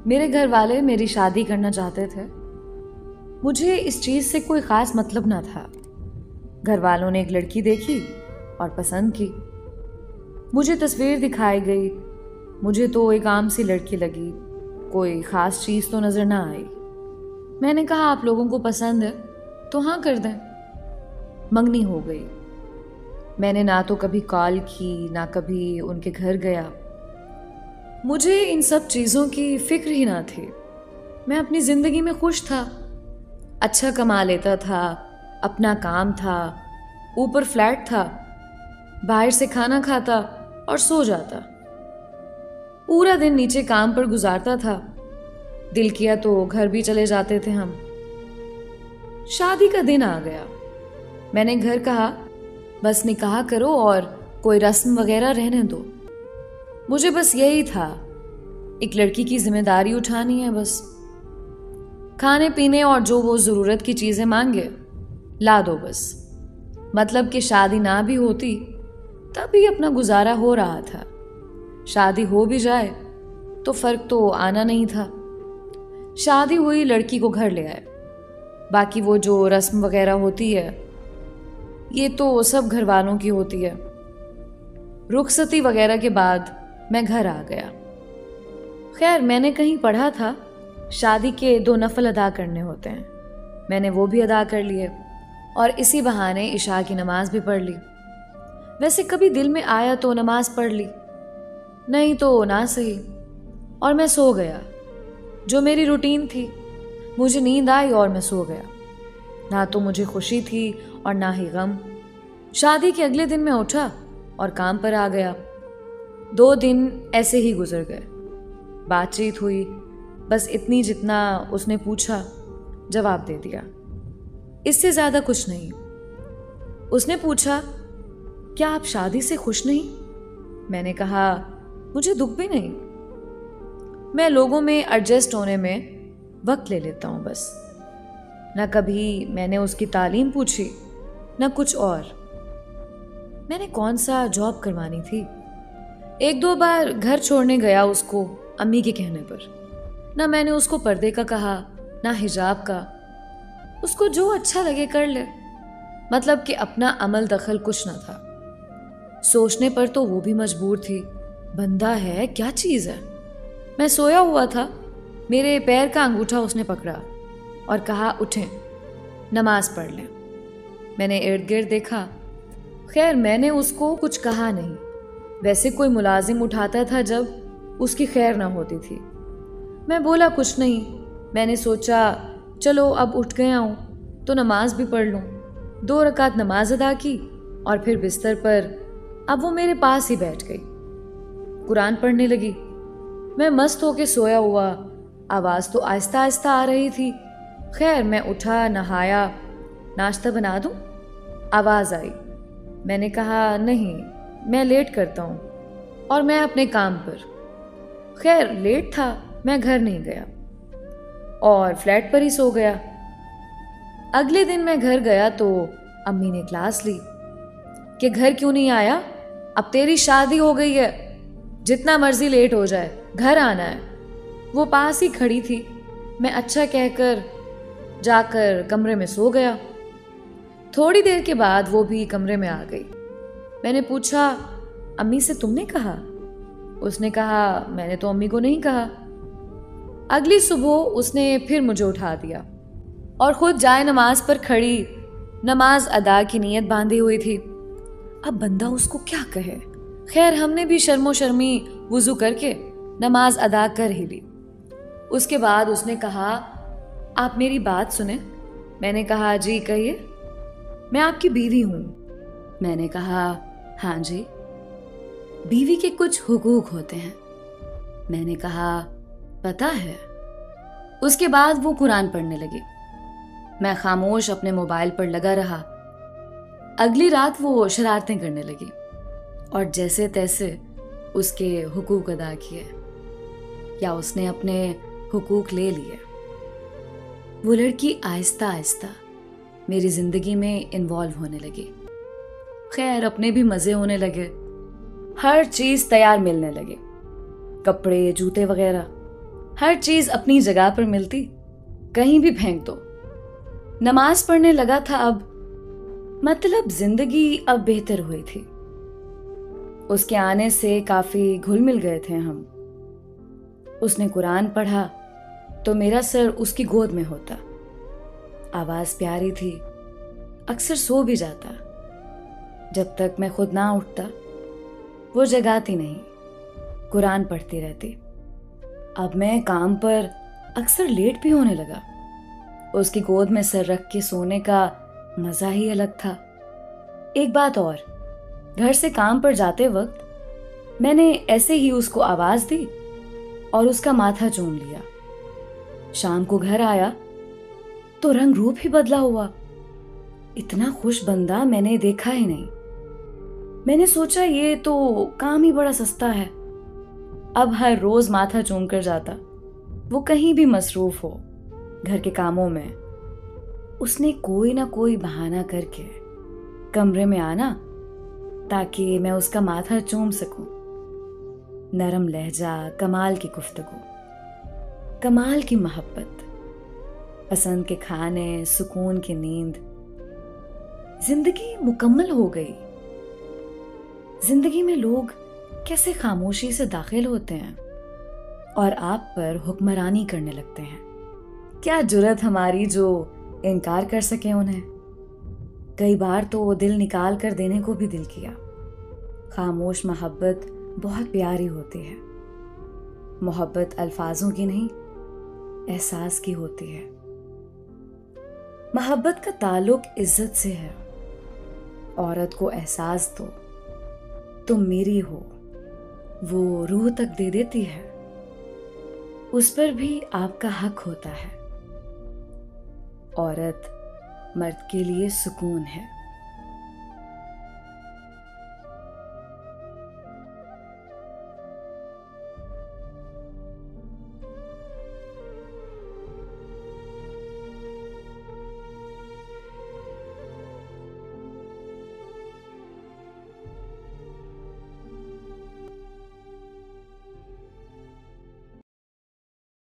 मेरे घर वाले मेरी शादी करना चाहते थे। मुझे इस चीज़ से कोई ख़ास मतलब ना था। घर वालों ने एक लड़की देखी और पसंद की। मुझे तस्वीर दिखाई गई। मुझे तो एक आम सी लड़की लगी, कोई ख़ास चीज़ तो नज़र ना आई। मैंने कहा आप लोगों को पसंद है तो हाँ कर दें। मंगनी हो गई। मैंने ना तो कभी कॉल की ना कभी उनके घर गया। मुझे इन सब चीज़ों की फिक्र ही ना थी। मैं अपनी ज़िंदगी में खुश था। अच्छा कमा लेता था, अपना काम था, ऊपर फ्लैट था, बाहर से खाना खाता और सो जाता। पूरा दिन नीचे काम पर गुजारता था। दिल किया तो घर भी चले जाते थे हम। शादी का दिन आ गया। मैंने घर कहा बस निकाह करो और कोई रस्म वगैरह रहने दो। मुझे बस यही था, एक लड़की की जिम्मेदारी उठानी है बस। खाने पीने और जो वो ज़रूरत की चीज़ें मांगे ला दो बस। मतलब कि शादी ना भी होती तब भी अपना गुजारा हो रहा था। शादी हो भी जाए तो फ़र्क तो आना नहीं था। शादी हुई, लड़की को घर ले आए। बाकी वो जो रस्म वगैरह होती है ये तो सब घर वालों की होती है। रुखसती वगैरह के बाद मैं घर आ गया। खैर मैंने कहीं पढ़ा था शादी के 2 नफल अदा करने होते हैं। मैंने वो भी अदा कर लिए और इसी बहाने इशा की नमाज भी पढ़ ली। वैसे कभी दिल में आया तो नमाज पढ़ ली, नहीं तो ना सही। और मैं सो गया, जो मेरी रूटीन थी। मुझे नींद आई और मैं सो गया। ना तो मुझे खुशी थी और ना ही गम। शादी के अगले दिन मैं उठा और काम पर आ गया। 2 दिन ऐसे ही गुजर गए। बातचीत हुई, बस इतनी जितना उसने पूछा जवाब दे दिया, इससे ज़्यादा कुछ नहीं। उसने पूछा क्या आप शादी से खुश नहीं? मैंने कहा मुझे दुख भी नहीं। मैं लोगों में एडजस्ट होने में वक्त ले लेता हूँ बस। ना कभी मैंने उसकी तालीम पूछी ना कुछ और। मैंने कौन सा जॉब करवानी थी। 1-2 बार घर छोड़ने गया उसको अम्मी के कहने पर। ना मैंने उसको पर्दे का कहा ना हिजाब का। उसको जो अच्छा लगे कर ले। मतलब कि अपना अमल दखल कुछ ना था। सोचने पर तो वो भी मजबूर थी। बंदा है क्या चीज़ है। मैं सोया हुआ था, मेरे पैर का अंगूठा उसने पकड़ा और कहा उठें, नमाज पढ़ लें। मैंने इर्द गिर्द देखा। खैर मैंने उसको कुछ कहा नहीं। वैसे कोई मुलाजिम उठाता था जब उसकी खैर ना होती थी। मैं बोला कुछ नहीं। मैंने सोचा चलो अब उठ गया हूँ तो नमाज भी पढ़ लूँ। 2 रकात नमाज अदा की और फिर बिस्तर पर अब वो मेरे पास ही बैठ गई। कुरान पढ़ने लगी। मैं मस्त होके सोया हुआ। आवाज़ तो आहिस्ता आहिस्ता आ रही थी। खैर मैं उठा, नहाया, नाश्ता बना दूँ? आवाज़ आई। मैंने कहा नहीं, मैं लेट करता हूँ और मैं अपने काम पर। खैर लेट था, मैं घर नहीं गया और फ्लैट पर ही सो गया। अगले दिन मैं घर गया तो अम्मी ने क्लास ली कि घर क्यों नहीं आया, अब तेरी शादी हो गई है, जितना मर्जी लेट हो जाए घर आना है। वो पास ही खड़ी थी। मैं अच्छा कहकर जाकर कमरे में सो गया। थोड़ी देर के बाद वो भी कमरे में आ गई। मैंने पूछा अम्मी से तुमने कहा? उसने कहा मैंने तो अम्मी को नहीं कहा। अगली सुबह उसने फिर मुझे उठा दिया और खुद जाए नमाज पर खड़ी नमाज अदा की नीयत बांधी हुई थी। अब बंदा उसको क्या कहे। खैर हमने भी शर्मो शर्मी वुजू करके नमाज अदा कर ही ली। उसके बाद उसने कहा आप मेरी बात सुने। मैंने कहा जी कहिए। मैं आपकी बीवी हूँ। मैंने कहा हाँ जी। बीवी के कुछ हुकूक होते हैं। मैंने कहा पता है। उसके बाद वो कुरान पढ़ने लगी। मैं खामोश अपने मोबाइल पर लगा रहा। अगली रात वो शरारतें करने लगी और जैसे तैसे उसके हुकूक अदा किए या उसने अपने हुकूक ले लिए। वो लड़की आहिस्ता आहिस्ता मेरी जिंदगी में इन्वॉल्व होने लगी। खैर अपने भी मजे होने लगे। हर चीज तैयार मिलने लगे, कपड़े जूते वगैरह। हर चीज अपनी जगह पर मिलती, कहीं भी फेंक दो। नमाज पढ़ने लगा था अब, मतलब जिंदगी अब बेहतर हुई थी। उसके आने से काफी घुल मिल गए थे हम। उसने कुरान पढ़ा तो मेरा सर उसकी गोद में होता। आवाज प्यारी थी, अक्सर सो भी जाता। जब तक मैं खुद ना उठता वो जगाती नहीं, कुरान पढ़ती रहती। अब मैं काम पर अक्सर लेट भी होने लगा। उसकी गोद में सर रख के सोने का मजा ही अलग था। एक बात और, घर से काम पर जाते वक्त मैंने ऐसे ही उसको आवाज दी और उसका माथा चूम लिया। शाम को घर आया तो रंग रूप ही बदला हुआ। इतना खुश बंदा मैंने देखा ही नहीं। मैंने सोचा ये तो काम ही बड़ा सस्ता है। अब हर रोज माथा चूम कर जाता। वो कहीं भी मसरूफ हो घर के कामों में, उसने कोई ना कोई बहाना करके कमरे में आना ताकि मैं उसका माथा चूम सकूं। नरम लहजा, कमाल की गुफ्तगू, कमाल की मोहब्बत, पसंद के खाने, सुकून की नींद। जिंदगी मुकम्मल हो गई। जिंदगी में लोग कैसे खामोशी से दाखिल होते हैं और आप पर हुक्मरानी करने लगते हैं। क्या जुर्रत हमारी जो इनकार कर सके उन्हें। कई बार तो दिल निकाल कर देने को भी दिल किया। खामोश मोहब्बत बहुत प्यारी होती है। मोहब्बत अल्फाजों की नहीं, एहसास की होती है। मोहब्बत का ताल्लुक इज्जत से है। औरत को एहसास दो, तुम मेरी हो, वो रूह तक दे देती है। उस पर भी आपका हक होता है। औरत मर्द के लिए सुकून है।